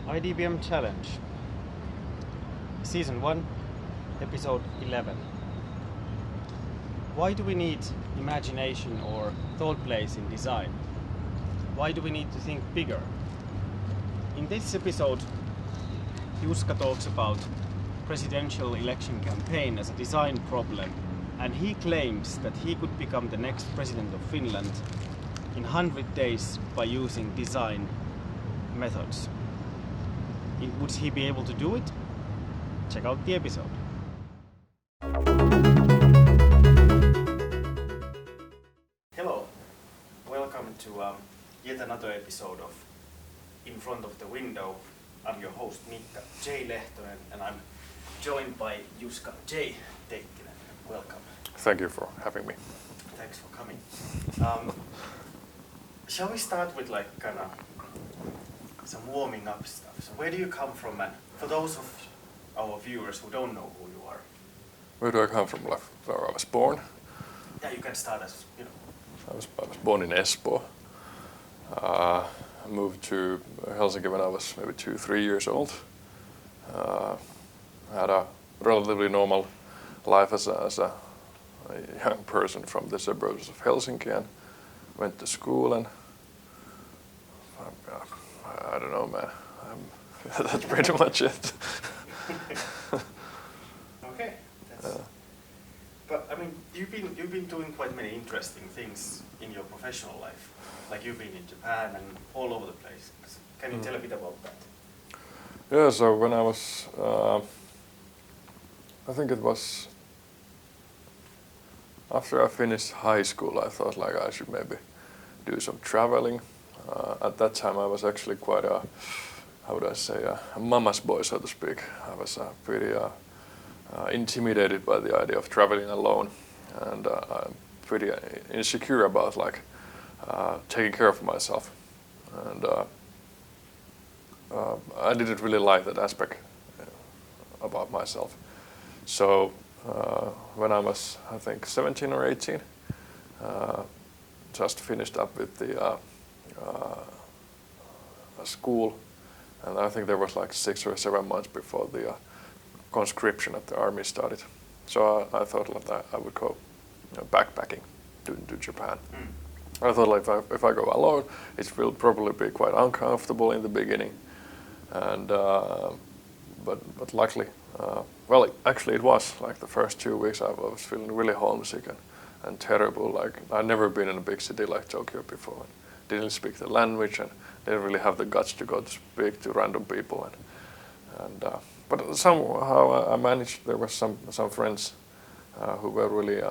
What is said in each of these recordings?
IDBM Challenge, Season 1, Episode 11. Why do we need imagination or thought plays in design? Why do we need to think bigger? In this episode, Juska talks about presidential election campaign as a design problem, and he claims that he could become the next president of Finland in 100 days by using design methods. Would he be able to do it? Check out the episode. Hello, welcome to yet another episode of In Front of the Window. I'm your host Miikka J. Lehtonen, and I'm joined by Juska J. Teittinen. Welcome. Thank you for having me. Thanks for coming. Shall we start with some warming up stuff? So where do you come from, and for those of our viewers who don't know who you are? Where do I come from? Like where I was born? Yeah, you can start as, you know. I was born in Espoo. I moved to Helsinki when I was maybe 2-3 years old. I had a relatively normal life as a young person from the suburbs of Helsinki, and went to school, and I don't know, man. That's pretty much it. Okay, but I mean, you've been doing quite many interesting things in your professional life. Like you've been in Japan and all over the place. Can you tell a bit about that? Yeah, so when I was, I think it was after I finished high school, I thought like I should maybe do some traveling. At that time I was actually quite a, how would I say, a mama's boy, so to speak. I was pretty intimidated by the idea of traveling alone, and I'm pretty insecure about taking care of myself. And I didn't really like that aspect about myself. So when I was, I think, 17 or 18, just finished up with the school, and I think there was like 6 or 7 months before the conscription at the army started. So I thought that I would go backpacking to Japan. I thought like if I go alone, it will probably be quite uncomfortable in the beginning, and but luckily, well, actually it was like the first 2 weeks I was feeling really homesick and terrible. Like I'd never been in a big city like Tokyo before. Didn't speak the language and didn't really have the guts to go to speak to random people, but somehow I managed. There were some friends who were really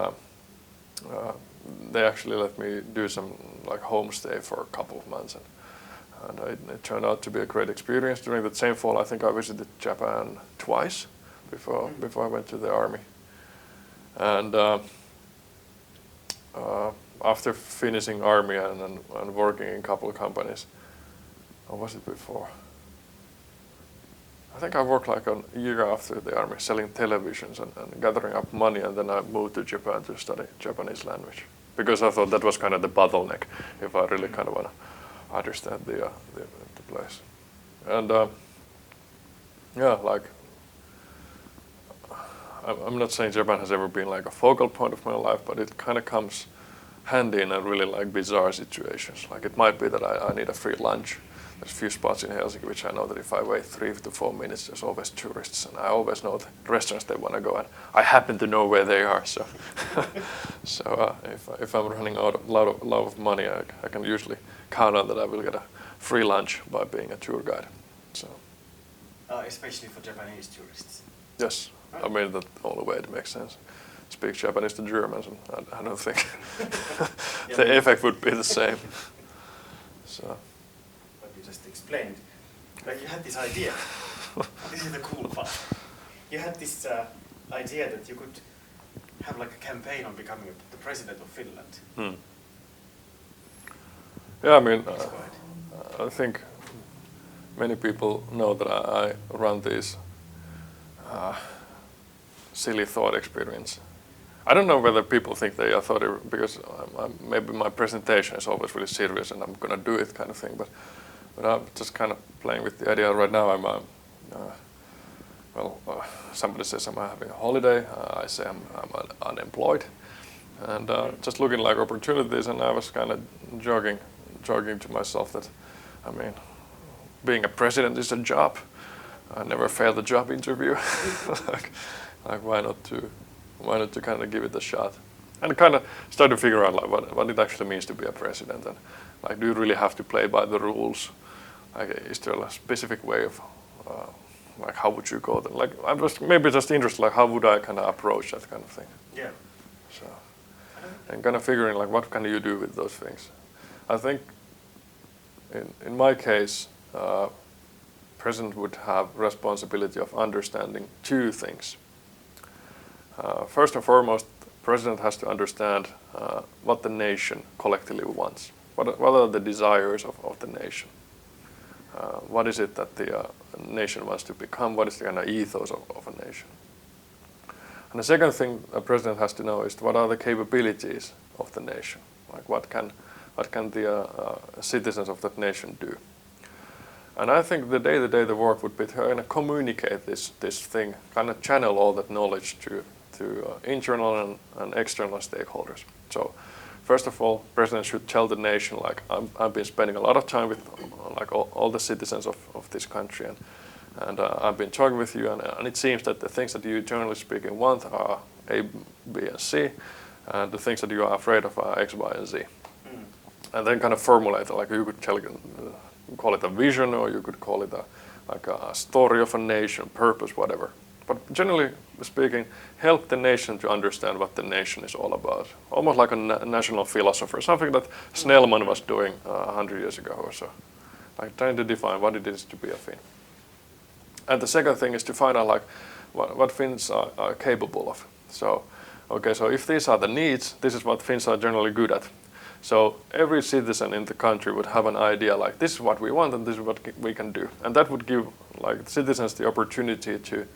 they actually let me do some like homestay for a couple of months, and it turned out to be a great experience. During that same fall, I think I visited Japan twice before I went to the army, and after finishing army and working in a couple of companies, or was it before? I think I worked like a year after the army selling televisions and gathering up money, and then I moved to Japan to study Japanese language, because I thought that was kind of the bottleneck if I really kind of want to understand the place. And yeah, like I'm not saying Japan has ever been like a focal point of my life, but it kind of comes handy in a really like bizarre situations. Like it might be that I need a free lunch. There's a few spots in Helsinki which I know that if I wait 3 to 4 minutes, there's always tourists, and I always know the restaurants they want to go, and I happen to know where they are. So, so if I'm running out of lot of money, I can usually count on that I will get a free lunch by being a tour guide. So, especially for Japanese tourists. Yes, I mean that's the only way it makes sense. Speak Japanese to Germans, and I don't think the effect would be the same. So. But you just explained, like you had this idea. This is the cool part. You had this idea that you could have like a campaign on becoming the president of Finland. Yeah, I mean, I think many people know that I run these silly thought experiments. I don't know whether people think they are thought because maybe my presentation is always really serious and I'm gonna do it kind of thing, but But I'm just kind of playing with the idea right now. Somebody says I'm having a holiday. I say I'm unemployed, and just looking like opportunities. And I was kind of jogging to myself that, I mean, being a president is a job. I never failed a job interview. like why not to kind of give it a shot, and kind of start to figure out like what it actually means to be a president, and like do you really have to play by the rules? Like is there a specific way of like how would you go there? Like I'm maybe just interested like how would I kind of approach that kind of thing. Yeah. So and kind of figuring like what can you do with those things. I think in my case, president would have responsibility of understanding two things. First and foremost, president has to understand what the nation collectively wants. What are the desires of the nation? What is it that the nation wants to become? What is the kind of ethos of a nation? And the second thing a president has to know is what are the capabilities of the nation? Like what can the citizens of that nation do? And I think the day-to-day the work would be to kind of communicate this thing, kind of channel all that knowledge to internal and external stakeholders. So first of all, president should tell the nation like I've been spending a lot of time with like all the citizens of this country, and I've been talking with you, and it seems that the things that you generally speaking want are A, B, and C, and the things that you are afraid of are X, Y, and Z. And then kind of formulate, like you could call it a vision, or you could call it a story of a nation, purpose, whatever. But generally speaking, help the nation to understand what the nation is all about. Almost like a national philosopher, something that Snellman was doing 100 years ago or so. Like trying to define what it is to be a Finn. And the second thing is to find out like what Finns are capable of. So, okay, so if these are the needs, this is what Finns are generally good at. So every citizen in the country would have an idea like this is what we want and this is what we can do. And that would give like citizens the opportunity to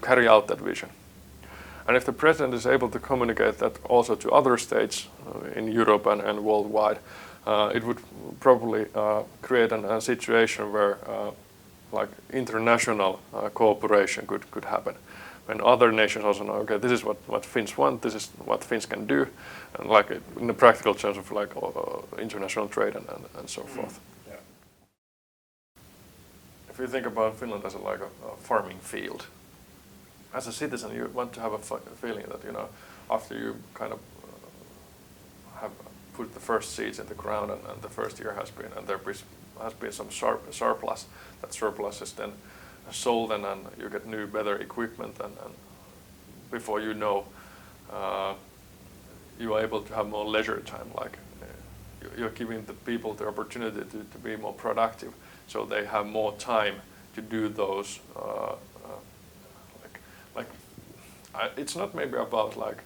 carry out that vision. And if the president is able to communicate that also to other states in Europe and worldwide, it would probably create a situation where like international cooperation could happen. When other nations also know, okay, this is what Finns want, this is what Finns can do, and like in the practical terms of like international trade and so forth. Yeah. If you think about Finland as like a farming field, as a citizen you want to have a feeling that, you know, after you kind of have put the first seeds in the ground and the first year has been, and there has been some surplus, that surplus is then sold and you get new, better equipment, and before you know, you are able to have more leisure time. Like you're giving the people the opportunity to be more productive, so they have more time to do those. It's not maybe about like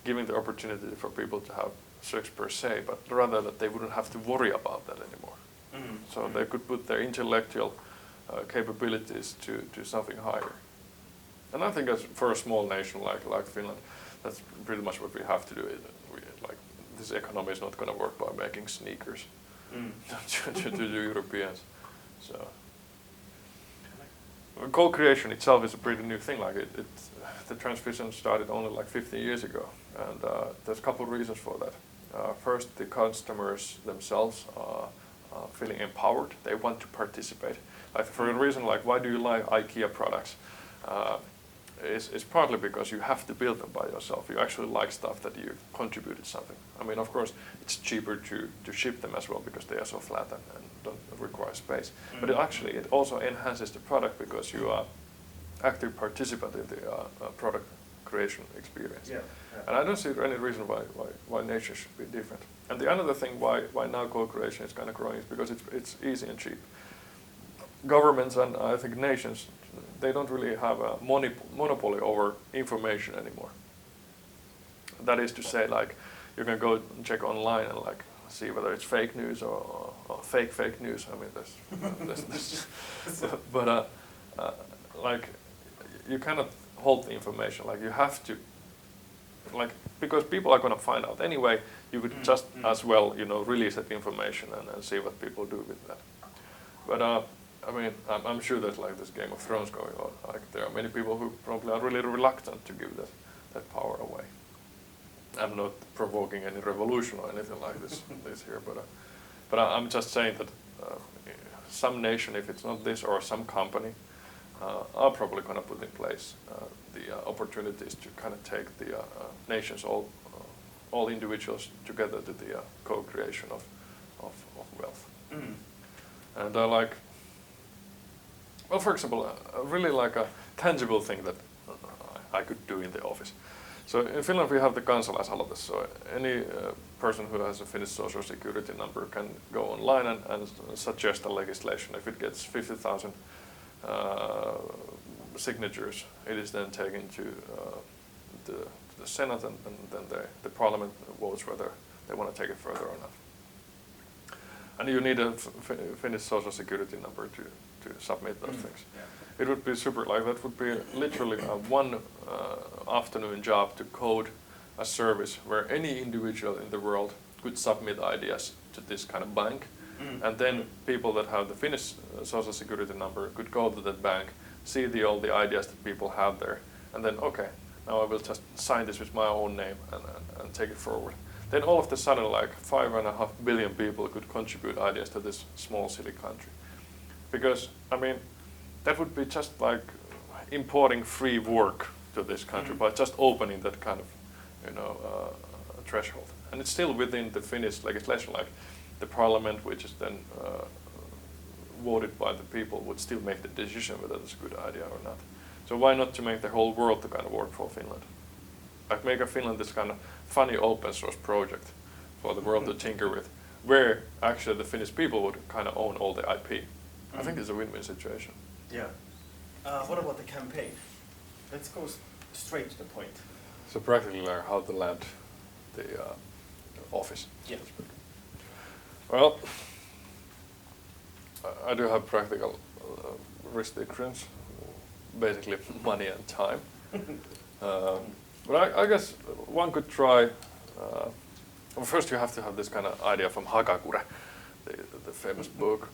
giving the opportunity for people to have sex per se, but rather that they wouldn't have to worry about that anymore. Mm-hmm. So they could put their intellectual capabilities to something higher. And I think as for a small nation like Finland, that's pretty much what we have to do. Like this economy is not going to work by making sneakers to the Europeans. So co-creation itself is a pretty new thing. Like the transition started only like 15 years ago, and there's a couple of reasons for that. First, the customers themselves are feeling empowered. They want to participate. Like for a reason like why do you like IKEA products? It's partly because you have to build them by yourself. You actually like stuff that you contributed something. I mean, of course, it's cheaper to ship them as well because they are so flat and don't require space. But it also enhances the product because you are active participant in the product creation experience. Yeah. And I don't see any reason why nature should be different. And the another thing why now co-creation is kind of growing is because it's easy and cheap. Governments and I think nations, they don't really have a monopoly over information anymore. That is to say, like you can go and check online and like see whether it's fake news or fake news. I mean, there's but like you cannot hold the information. Like you have to, like because people are going to find out anyway. You could just as well, you know, release that information and see what people do with that. But I mean, I'm sure there's like this Game of Thrones going on. Like there are many people who probably are really reluctant to give that power away. I'm not provoking any revolution or anything like this here, but I'm just saying that some nation, if it's not this or some company, are probably going to put in place the opportunities to kind of take the nations, all individuals together to the co-creation of wealth. And like, well, for example, really like a tangible thing that I could do in the office. So in Finland we have the kansalaisaloite, so any person who has a Finnish social security number can go online and suggest a legislation. If it gets 50,000 signatures, it is then taken to the Senate, and then the Parliament votes whether they want to take it further or not. And you need a Finnish social security number to submit those things. Yeah. It would be super, like that would be literally one afternoon job to code a service where any individual in the world could submit ideas to this kind of bank. And then people that have the Finnish social security number could go to that bank, see all the ideas that people have there, and then, okay, now I will just sign this with my own name and take it forward. Then all of a sudden, like 5.5 billion people could contribute ideas to this small silly country. Because, I mean, that would be just like importing free work to this country by just opening that kind of, threshold. And it's still within the Finnish legislation, like the parliament, which is then voted by the people, would still make the decision whether it's a good idea or not. So why not to make the whole world to kind of work for Finland? Like make a Finland this kind of funny open source project for the world to tinker with, where actually the Finnish people would kind of own all the IP. I think it's a win-win situation. Yeah. What about the campaign? Let's go straight to the point. So practically learn how to land the office. Yeah. Well, I do have practical restrictions, basically money and time. But I guess one could try. Well, first you have to have this kind of idea from Hagakure, the famous book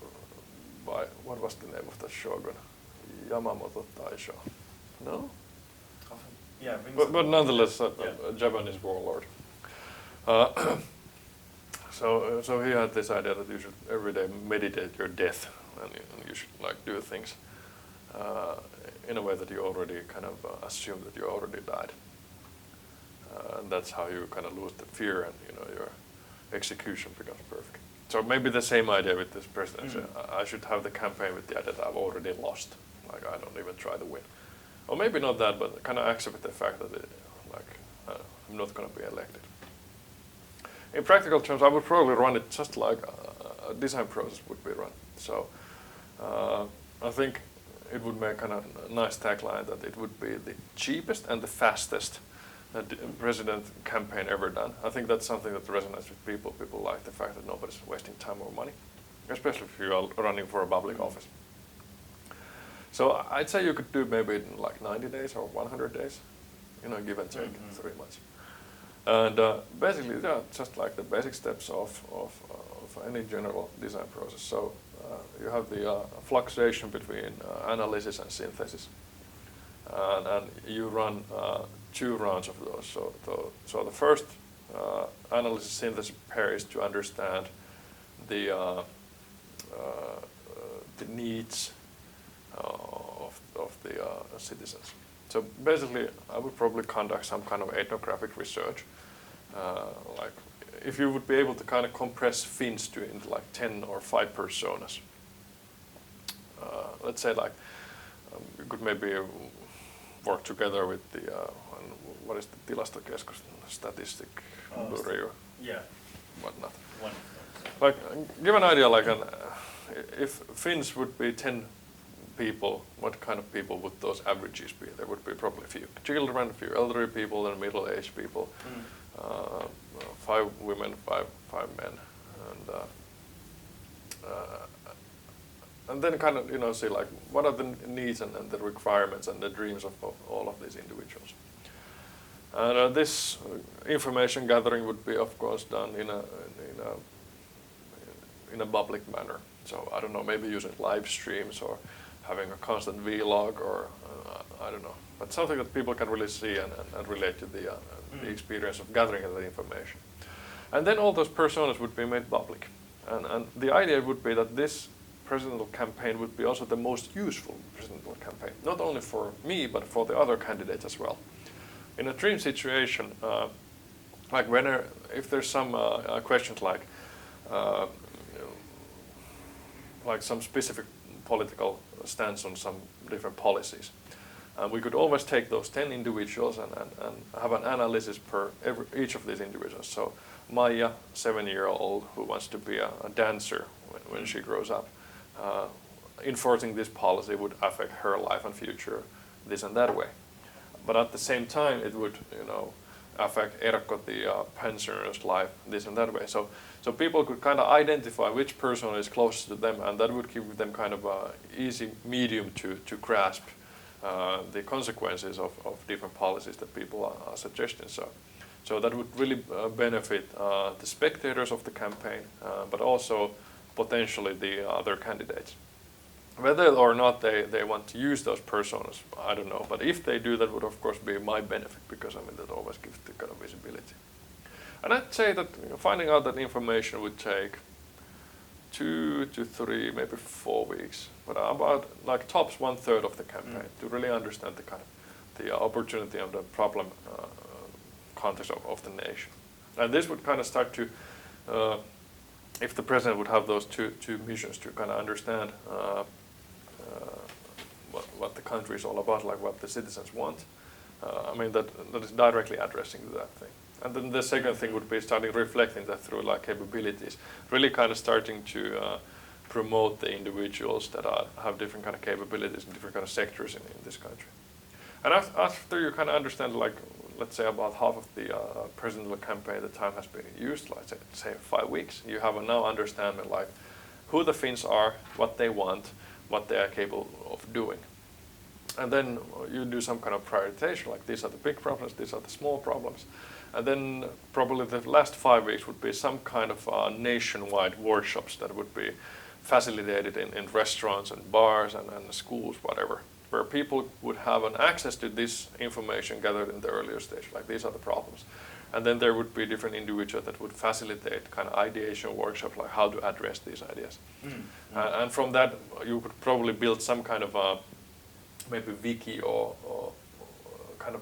by, what was the name of that shogun? Yamamoto Taisho. No? Yeah. But nonetheless, a Japanese warlord. So he had this idea that you should every day meditate your death, and you should like do things in a way that you already kind of assume that you already died. And that's how you kind of lose the fear, and your execution becomes perfect. So maybe the same idea with this presidency. I should have the campaign with the idea that I've already lost. Like I don't even try to win. Or maybe not that, but kind of accept the fact that I'm not going to be elected. In practical terms, I would probably run it just like a design process would be run. So I think it would make kind of a nice tagline that it would be the cheapest and the fastest president campaign ever done. I think that's something that resonates with people. People like the fact that nobody's wasting time or money, especially if you are running for a public office. So I'd say you could do maybe in like 90 days or 100 days, give and take 3 months. And basically, just like the basic steps of any general design process. So you have the fluctuation between analysis and synthesis. And you run 2 rounds of those. So the first analysis synthesis pair is to understand the needs of the citizens. So basically, I would probably conduct some kind of ethnographic research. Like if you would be able to kind of compress Finns into like 10 or 5 personas. Let's say like you could maybe work together with the what is the Tilastokeskus statistic bureau? Yeah. Whatnot. One. Like give an idea like if Finns would be 10 people, what kind of people would those averages be? There would be probably a few children, a few elderly people, and middle-aged people, 5 women, 5 men, and then kind of see like what are the needs and the requirements and the dreams of all of these individuals. And this information gathering would be, of course, done in a public manner. So I don't know, maybe using live streams or having a constant vlog or I don't know, but something that people can really see and relate to the experience of gathering the information. And then all those personas would be made public. And the idea would be that this presidential campaign would be also the most useful presidential campaign, not only for me, but for the other candidates as well. In a dream situation, like if there's some questions like some specific political stance on some different policies, we could always take those 10 individuals and have an analysis per each of these individuals. So Maija, 7-year-old, who wants to be a dancer when she grows up, enforcing this policy would affect her life and future this and that way. But at the same time, it would, affect Erkko, the pensioner's life this and that way. So people could kind of identify which person is closest to them, and that would give them kind of a easy medium to grasp the consequences of different policies that people are suggesting. So that would really benefit the spectators of the campaign, but also potentially the other candidates. Whether or not they want to use those personas, I don't know. But if they do, that would of course be my benefit, because that always gives the kind of visibility. And I'd say that finding out that information would take 2 to 3, maybe 4 weeks, but about like tops 1/3 of the campaign to really understand the kind of the opportunity and the problem context of the nation. And this would kind of start to, if the president would have those two missions to kind of understand what the country is all about, like what the citizens want. That is directly addressing that thing. And then the second thing would be starting reflecting that through like capabilities, really kind of starting to promote the individuals that have different kind of capabilities in different kind of sectors in this country. And after you kind of understand, like, let's say about half of the presidential campaign, the time has been used, like say 5 weeks, you have a now understanding like who the Finns are, what they want, what they are capable of doing. And then you do some kind of prioritization, like these are the big problems, these are the small problems. And then probably the last 5 weeks would be some kind of nationwide workshops that would be facilitated in restaurants and bars and schools, whatever, where people would have an access to this information gathered in the earlier stage, like these are the problems. And then there would be different individuals that would facilitate kind of ideation workshops, like how to address these ideas. And from that, you could probably build some kind of maybe wiki or kind of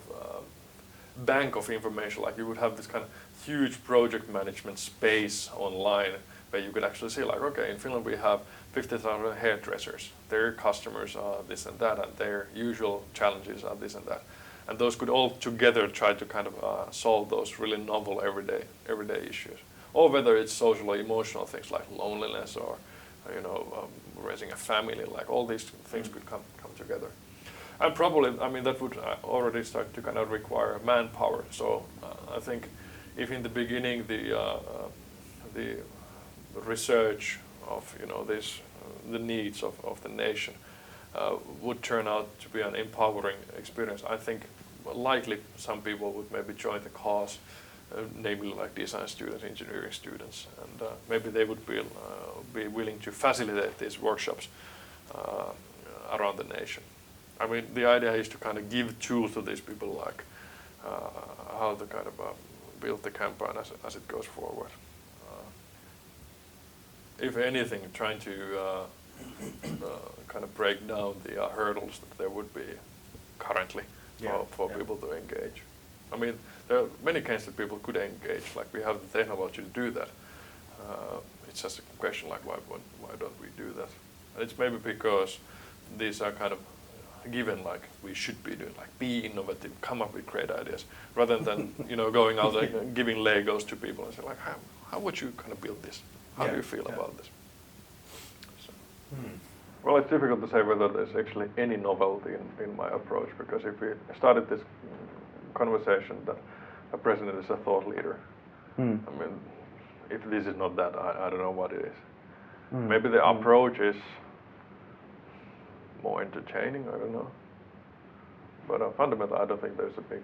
bank of information, like you would have this kind of huge project management space online where you could actually see like, okay, in Finland we have 50,000 hairdressers, their customers are this and that, and their usual challenges are this and that. And those could all together try to kind of solve those really novel everyday issues. Or whether it's social or emotional things like loneliness or raising a family, like all these things could come together. And probably, that would already start to kind of require manpower. So I think if in the beginning the research of the needs of the nation would turn out to be an empowering experience, I think likely some people would maybe join the cause, namely like design students, engineering students, and maybe they would be willing to facilitate these workshops around the nation. The idea is to kind of give tools to these people, like how to kind of build the campaign as it goes forward. If anything, trying to kind of break down the hurdles that there would be currently for people to engage. There are many kinds that people could engage, like we have the technology to do that. It's just a question like why don't we do that? And it's maybe because these are kind of given, like we should be doing, like be innovative, come up with great ideas, rather than going out and giving Legos to people and say like, how would you kind of build this? How do you feel about this? So. Well, it's difficult to say whether there's actually any novelty in my approach, because if we started this conversation that a president is a thought leader, if this is not that, I don't know what it is. Maybe the approach is more entertaining, I don't know. But fundamentally, I don't think there's a big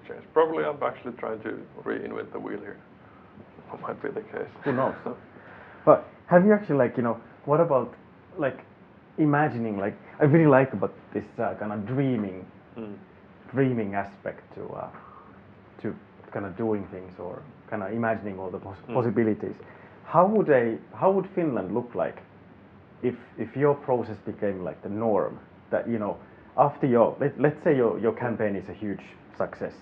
change. Probably I'm actually trying to reinvent the wheel here. That might be the case. Who knows? But have you actually, what about like imagining? Like I really like about this kind of dreaming aspect to kind of doing things or kind of imagining all the possibilities. How would Finland look like if your process became like the norm? That after let's say your campaign is a huge success,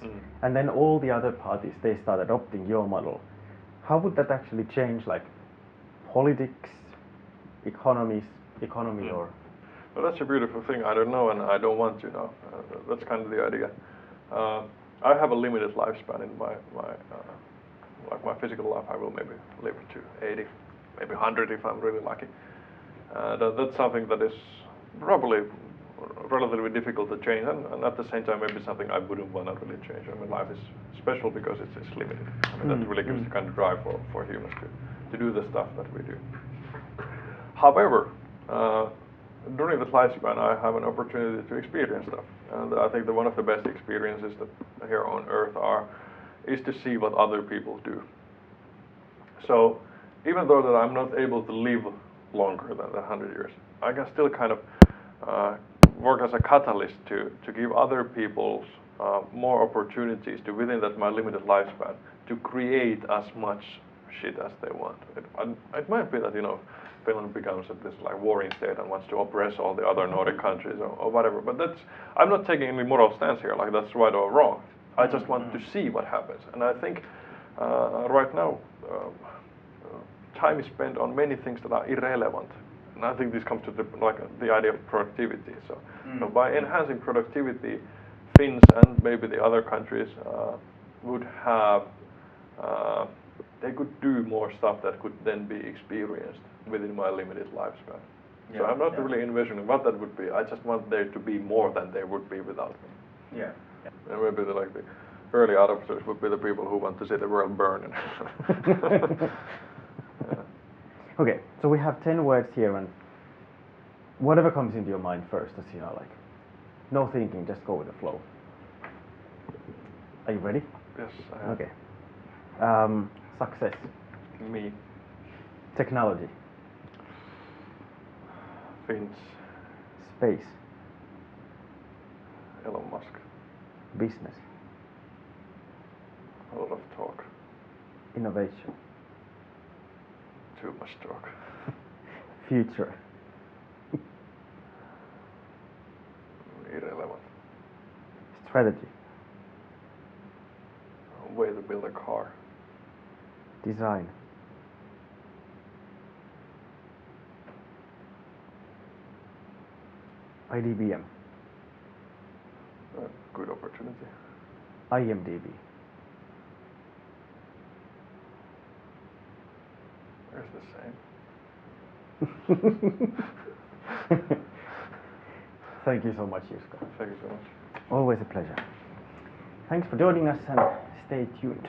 and then all the other parties they start adopting your model. How would that actually change like politics, economy or? Well, that's a beautiful thing. I don't know, and I don't want to know. That's kind of the idea. I have a limited lifespan in my physical life. I will maybe live to 80, maybe 100 if I'm really lucky. That's something that is probably relatively difficult to change, and at the same time maybe something I wouldn't want to really change. I mean, life is special because it's limited. I mean, that really gives the kind of drive for humans to do the stuff that we do. However, during this lifespan, I have an opportunity to experience stuff, and I think that one of the best experiences that here on Earth is to see what other people do. So, even though that I'm not able to live longer than 100 years, I can still kind of work as a catalyst to give other people more opportunities to, within that my limited lifespan, to create as much shit as they want. It might be that Finland becomes this like warring state and wants to oppress all the other Nordic countries or whatever. But I'm not taking any moral stance here, like that's right or wrong. I just want to see what happens. And I think right now time is spent on many things that are irrelevant. And I think this comes to the idea of productivity. So by enhancing productivity, Finns and maybe the other countries would have they could do more stuff that could then be experienced within my limited lifespan. So I'm not really envisioning what that would be. I just want there to be more than there would be without me. Yeah. And maybe the early adopters would be the people who want to see the world burn. Okay, so we have 10 words here, and whatever comes into your mind first, as like no thinking, just go with the flow. Are you ready? Yes, I am. Okay. Success. Me. Technology. Finns. Space. Elon Musk. Business. A lot of talk. Innovation. Too much talk. Future. Irrelevant. Strategy. Way to build a car. Design. IDBM. Good opportunity. IMDb. It's the same. Thank you so much, Juska. Thank you so much. Always a pleasure. Thanks for joining us and stay tuned.